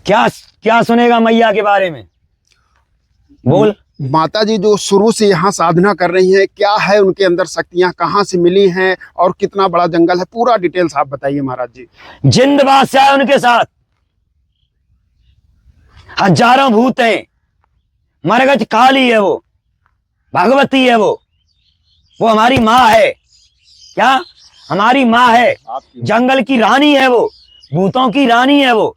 क्या क्या सुनेगा मैया के बारे में? बोल। माता जी जो शुरू से यहाँ साधना कर रही हैं, क्या है उनके अंदर शक्तियाँ, कहाँ से मिली हैं और कितना बड़ा जंगल है, पूरा डिटेल्स आप बताइए महाराज जी। जिंद बादशाह है उनके साथ, हजारों भूत हैं, मरगज काली है, वो भगवती है, वो हमारी माँ है। क्या हमारी माँ है? जंगल की रानी है वो, भूतों की रानी है वो।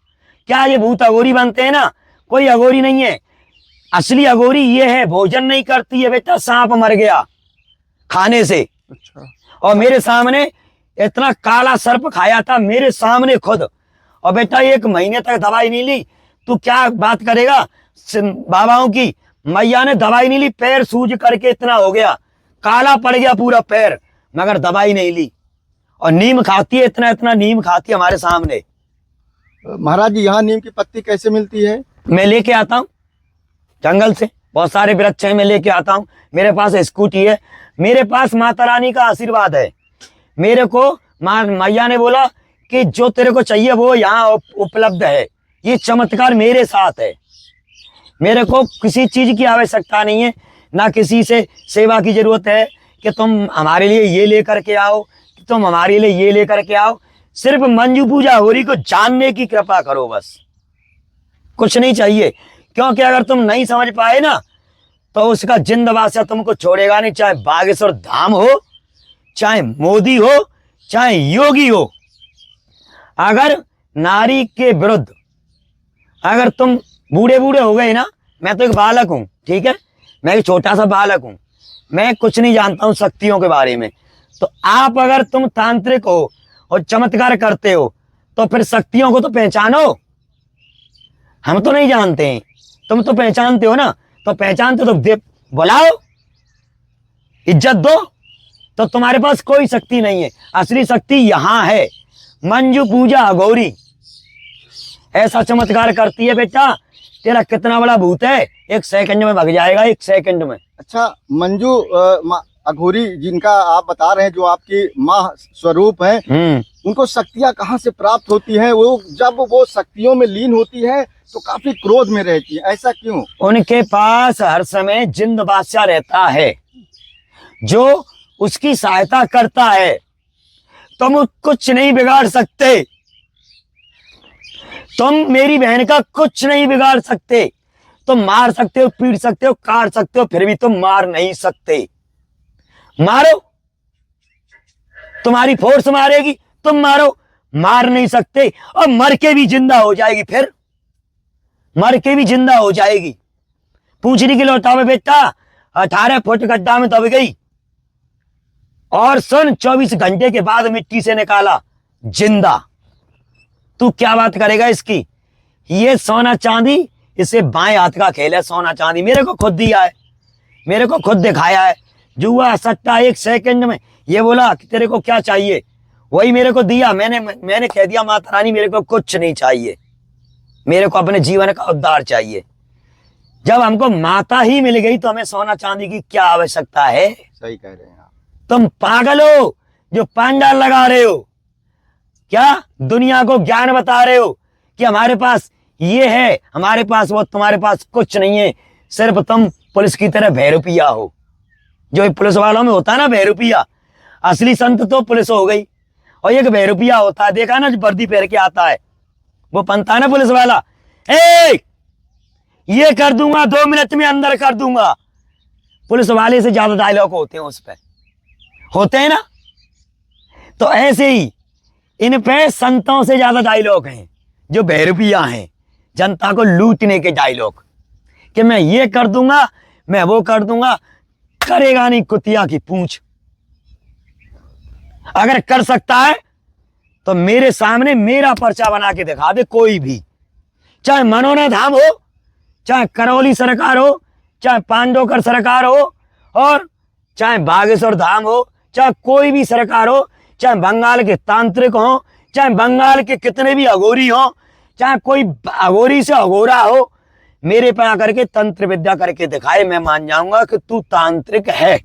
क्या ये भूत अघोरी बनते हैं ना? कोई अघोरी नहीं है। असली अघोरी ये है, भोजन नहीं करती है बेटा, सांप मर गया खाने से। अच्छा। और मेरे सामने इतना काला सर्प खाया था, मेरे सामने खुद। और बेटा 1 महीने तक दवाई नहीं ली, तू क्या बात करेगा? बाबाओं की मैया ने दवाई नहीं ली, पैर सूज करके इतना हो गया, काला पड़ गया पूरा पैर, मगर दवाई नहीं ली। और नीम खाती है, इतना इतना नीम खाती है हमारे सामने। महाराज जी यहाँ नीम की पत्ती कैसे मिलती है? मैं लेके आता हूँ जंगल से, बहुत सारे वृक्ष हैं, मैं लेके आता हूँ। मेरे पास स्कूटी है, मेरे पास माता रानी का आशीर्वाद है। मेरे को माँ मैया ने बोला कि जो तेरे को चाहिए वो यहाँ उपलब्ध है। ये चमत्कार मेरे साथ है। मेरे को किसी चीज की आवश्यकता नहीं है, ना किसी से सेवा की जरूरत है कि तुम हमारे लिए ये लेकर के आओ, कि तुम हमारे लिए ये लेकर के आओ। सिर्फ मंजू पूजा अघोरी को जानने की कृपा करो, बस कुछ नहीं चाहिए। क्योंकि अगर तुम नहीं समझ पाए ना तो उसका जिंद बादशाह तुमको छोड़ेगा नहीं, चाहे बागेश्वर धाम हो, चाहे मोदी हो, चाहे योगी हो। अगर नारी के विरुद्ध अगर तुम बूढ़े बूढ़े हो गए ना, मैं तो एक बालक हूं, ठीक है, मैं एक छोटा सा बालक हूं, मैं कुछ नहीं जानता हूं शक्तियों के बारे में। तो आप अगर तुम तांत्रिक हो और चमत्कार करते हो तो फिर शक्तियों को तो पहचानो। हम तो नहीं जानते हैं, तुम तो पहचानते हो ना, तो पहचानते तो बुलाओ, इज्जत दो। तो तुम्हारे पास कोई शक्ति नहीं है, असली शक्ति यहां है, मंजू पूजा अघोरी ऐसा चमत्कार करती है बेटा। तेरा कितना बड़ा भूत है, 1 सेकंड में भाग जाएगा, 1 सेकंड में। अच्छा, मंजू अघोरी जिनका आप बता रहे हैं, जो आपकी माँ स्वरूप है, उनको शक्तियाँ कहाँ से प्राप्त होती हैं? वो जब वो शक्तियों में लीन होती है तो काफी क्रोध में रहती है, ऐसा क्यों? उनके पास हर समय जिंद बादशाह रहता है जो उसकी सहायता करता है। तुम कुछ नहीं बिगाड़ सकते, तुम मेरी बहन का कुछ नहीं बिगाड़ सकते। तुम मार सकते हो, पीट सकते हो, काट सकते हो, फिर भी तुम मार नहीं सकते। मारो, तुम्हारी फोर्स मारेगी, तुम मारो, मार नहीं सकते। और मर के भी जिंदा हो जाएगी, फिर मर के भी जिंदा हो जाएगी। पूछने की लौटावे बेटा, 18 फुट गड्ढा में दब गई और सुन 24 घंटे के बाद मिट्टी से निकाला जिंदा। तू क्या बात करेगा इसकी? ये सोना चांदी, इसे बाएं हाथ का खेल है सोना चांदी। मेरे को खुद दिया है, मेरे को खुद दिखाया है। जुआ सट्टा 1 सेकंड में ये बोला कि तेरे को क्या चाहिए, वही मेरे को दिया। मैंने कह दिया माता रानी मेरे को कुछ नहीं चाहिए, मेरे को अपने जीवन का उद्धार चाहिए। जब हमको माता ही मिल गई तो हमें सोना चांदी की क्या आवश्यकता है? सही कह रहे हैं आप। तुम पागल हो जो पंडाल लगा रहे हो, क्या दुनिया को ज्ञान बता रहे हो कि हमारे पास ये है, हमारे पास वो, तुम्हारे पास कुछ नहीं है। सिर्फ तुम पुलिस की तरह भैरूपिया हो, जो पुलिस वालों में होता है ना भैरूपिया। असली संत तो पुलिस हो गई, और एक भैरूपिया होता है, देखा ना, जो वर्दी पहन के आता है, वो बनता है ना पुलिस वाला। ये कर दूंगा, 2 मिनट में अंदर कर दूंगा। पुलिस वाले से ज्यादा डायलॉग होते हैं उस पे, होते हैं ना। तो ऐसे ही इन पे संतों से ज्यादा डायलॉग हैं, जो भैरूपिया हैं, जनता को लूटने के डायलॉग, कि मैं ये कर दूंगा, मैं वो कर दूंगा। करेगा नहीं कुतिया की पूंछ। अगर कर सकता है तो मेरे सामने मेरा पर्चा बना के दिखा दे कोई भी, चाहे मनोना धाम हो, चाहे करौली सरकार हो, चाहे पांडवकर सरकार हो, और चाहे बागेश्वर धाम हो, चाहे कोई भी सरकार हो, चाहे बंगाल के तांत्रिक हो, चाहे बंगाल के कितने भी अघोरी हो, चाहे कोई अघोरी से अघोरा हो, मेरे पे आकर के तंत्र विद्या करके दिखाए, मैं मान जाऊंगा कि तू तांत्रिक है।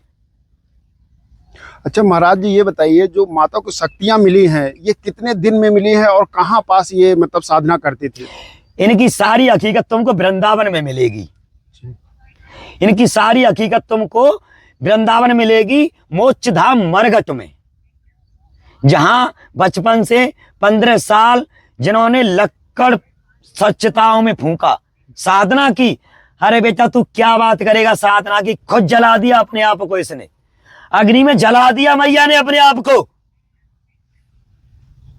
अच्छा महाराज जी, ये बताइए, जो माता को शक्तियाँ मिली हैं, ये कितने दिन में मिली है और कहाँ पास ये मतलब साधना करती थी? इनकी सारी हकीकत तुमको वृंदावन में मिलेगी। इनकी सारी हकीकत तुमको वृंदावन मिलेगी, मोक्ष धाम मरघट में, जहां बचपन से 15 साल जिन्होंने लक्कड़ स्वच्छताओं में फूंका, साधना की। अरे बेटा तू क्या बात करेगा साधना की, खुद जला दिया अपने आप को, इसने अग्नि में जला दिया मैया ने अपने आप को,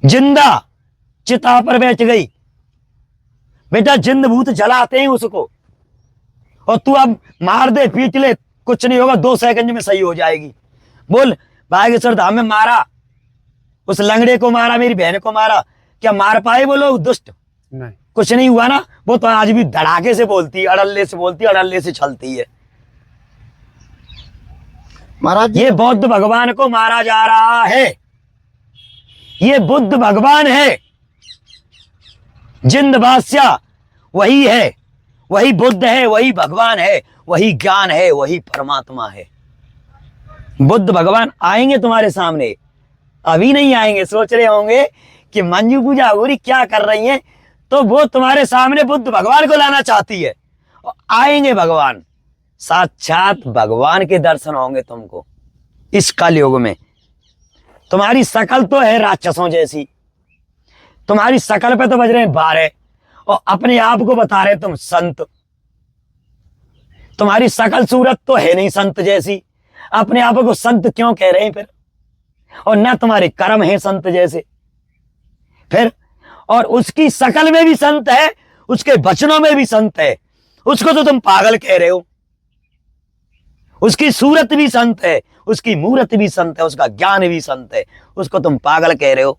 जिंदा चिता पर बैठ गई। बेटा जिंद भूत जलाते हैं उसको, और तू अब मार दे पीट ले, कुछ नहीं होगा, 2 सेकंड में सही हो जाएगी। बोल बागेश्वर धाम में मारा, उस लंगड़े को मारा, मेरी बहन को मारा, क्या मार पाए वो लोग दुष्ट? नहीं, कुछ नहीं हुआ ना। वो तो आज भी धड़ाके से बोलती है, अड़ल्ले से बोलती है, अड़ल्ले से चलती है। महाराज जी, ये बौद्ध भगवान को मारा जा रहा है। ये बुद्ध भगवान है, जिंद बादशाह वही है, वही बुद्ध है, वही भगवान है, वही ज्ञान है, वही परमात्मा है। बुद्ध भगवान आएंगे तुम्हारे सामने, अभी नहीं आएंगे। सोच रहे होंगे कि मंजू पूजा अघोरी क्या कर रही हैं, तो वो तुम्हारे सामने बुद्ध भगवान को लाना चाहती है, और आएंगे भगवान, साक्षात भगवान के दर्शन होंगे तुमको इस कलयुग में। तुम्हारी शकल तो है राक्षसों जैसी, तुम्हारी शकल पे तो बज रहे हैं 12, और अपने आप को बता रहे तुम संत। तुम्हारी शकल सूरत तो है नहीं संत जैसी, अपने आप को संत क्यों कह रहे हैं फिर? और ना तुम्हारे कर्म है संत जैसे फिर। और उसकी शकल में भी संत है, उसके वचनों में भी संत है, उसको तो तुम पागल कह रहे हो। उसकी सूरत भी संत है, उसकी मूरत भी संत है, उसका ज्ञान भी संत है, उसको तुम पागल कह रहे हो।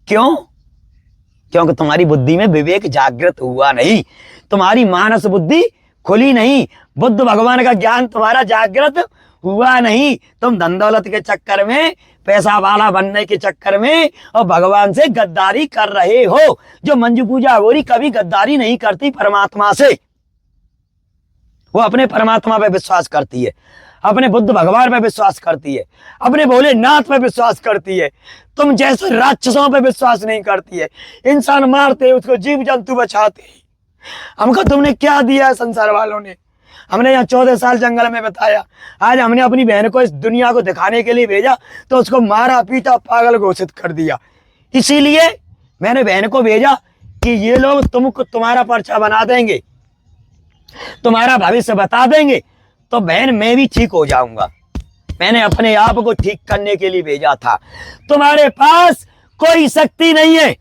क्यों? क्योंकि तुम्हारी बुद्धि में विवेक जागृत हुआ नहीं, तुम्हारी मानस बुद्धि खुली नहीं, बुद्ध भगवान का ज्ञान तुम्हारा जागृत हुआ नहीं। तुम धन दौलत के चक्कर में, पैसा वाला बनने के चक्कर में और भगवान से गद्दारी कर रहे हो। जो मंजू पूजा अघोरी कभी गद्दारी नहीं करती परमात्मा से, वो अपने परमात्मा पे विश्वास करती है, अपने बुद्ध भगवान पे विश्वास करती है, अपने भोलेनाथ पे विश्वास करती है। तुम जैसे राक्षसों पे विश्वास नहीं करती है। इंसान मारते, उसको जीव जंतु बचाते। हमको तुमने क्या दिया है संसार वालों ने? हमने यहाँ 14 साल जंगल में बताया, आज हमने अपनी बहन को इस दुनिया को दिखाने के लिए भेजा तो उसको मारा पीटा पागल घोषित कर दिया। इसीलिए मैंने बहन को भेजा कि ये लोग तुमको तुम्हारा पर्चा बना देंगे, तुम्हारा भविष्य बता देंगे, तो बहन मैं भी ठीक हो जाऊंगा। मैंने अपने आप को ठीक करने के लिए भेजा था। तुम्हारे पास कोई शक्ति नहीं है,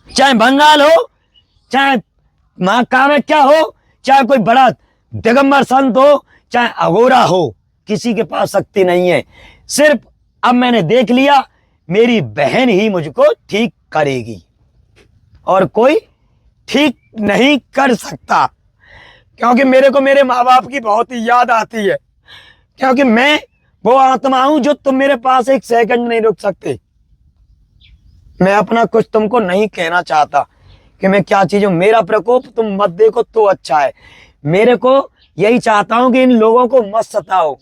चाहे बंगाल हो, चाहे मां कामाख्या हो, चाहे कोई बड़ा दिगंबर संत हो, चाहे अघोरा हो, किसी के पास शक्ति नहीं है। सिर्फ अब मैंने देख लिया, मेरी बहन ही मुझको ठीक करेगी और कोई ठीक नहीं कर सकता। क्योंकि मेरे को मेरे माँ बाप की बहुत ही याद आती है, क्योंकि मैं वो आत्मा हूं जो तुम मेरे पास एक सेकंड नहीं रुक सकते। मैं अपना कुछ तुमको नहीं कहना चाहता कि मैं क्या चीज हूं। मेरा प्रकोप तुम मत देखो तो अच्छा है। मेरे को यही चाहता हूं कि इन लोगों को मत सताओ,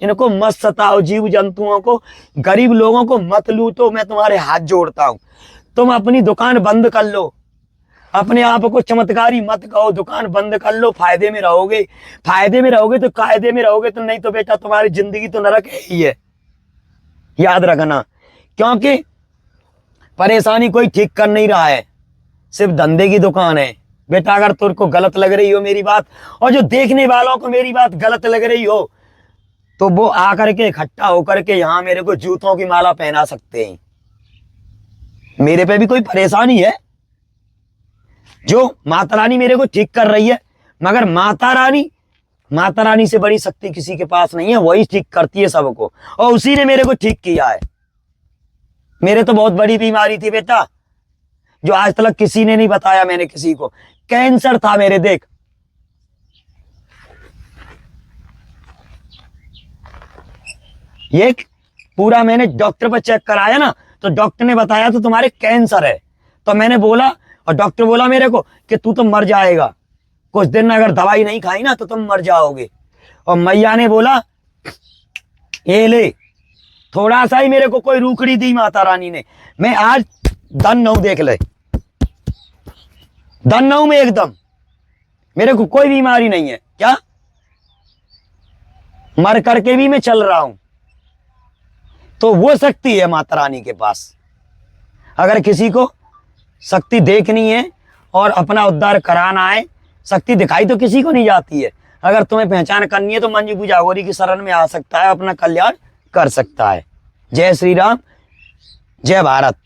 इनको मत सताओ, जीव जंतुओं को, गरीब लोगों को मत लूटो। मैं तुम्हारे हाथ जोड़ता हूं। तुम अपनी दुकान बंद कर लो, अपने आप को चमत्कारी मत कहो, दुकान बंद कर लो, फायदे में रहोगे। फायदे में रहोगे तो कायदे में रहोगे, तो नहीं तो बेटा तुम्हारी जिंदगी तो नरक ही है, याद रखना। क्योंकि परेशानी कोई ठीक कर नहीं रहा है, सिर्फ धंधे की दुकान है। बेटा अगर तुमको गलत लग रही हो मेरी बात, और जो देखने वालों को मेरी बात गलत लग रही हो, तो वो आकर के इकट्ठा होकर के यहाँ मेरे को जूतों की माला पहना सकते हैं। मेरे पे भी कोई परेशानी है, जो माता रानी मेरे को ठीक कर रही है, मगर माता रानी से बड़ी शक्ति किसी के पास नहीं है। वही ठीक करती है सबको, और उसी ने मेरे को ठीक किया है। मेरे तो बहुत बड़ी बीमारी थी बेटा, जो आज तक किसी ने नहीं बताया मैंने किसी को। कैंसर था मेरे, देख। ये पूरा मैंने डॉक्टर पर चेक कराया ना, तो डॉक्टर ने बताया तो तुम्हारे कैंसर है। तो मैंने बोला, और डॉक्टर बोला मेरे को कि तू तो मर जाएगा, कुछ दिन अगर दवाई नहीं खाई ना तो तुम मर जाओगे। और मैया ने बोला ये ले, थोड़ा सा ही मेरे को कोई रूखड़ी दी माता रानी ने। मैं आज धन हूं, देख ले। धन्ना हूं मैं एकदम, मेरे को कोई बीमारी नहीं है। क्या मर करके भी मैं चल रहा हूं। तो वो शक्ति है माता रानी के पास। अगर किसी को शक्ति देखनी है और अपना उद्धार कराना है, शक्ति दिखाई तो किसी को नहीं जाती है। अगर तुम्हें पहचान करनी है तो मंजू पूजा अघोरी की शरण में आ सकता है, अपना कल्याण कर सकता है। जय श्री राम, जय भारत।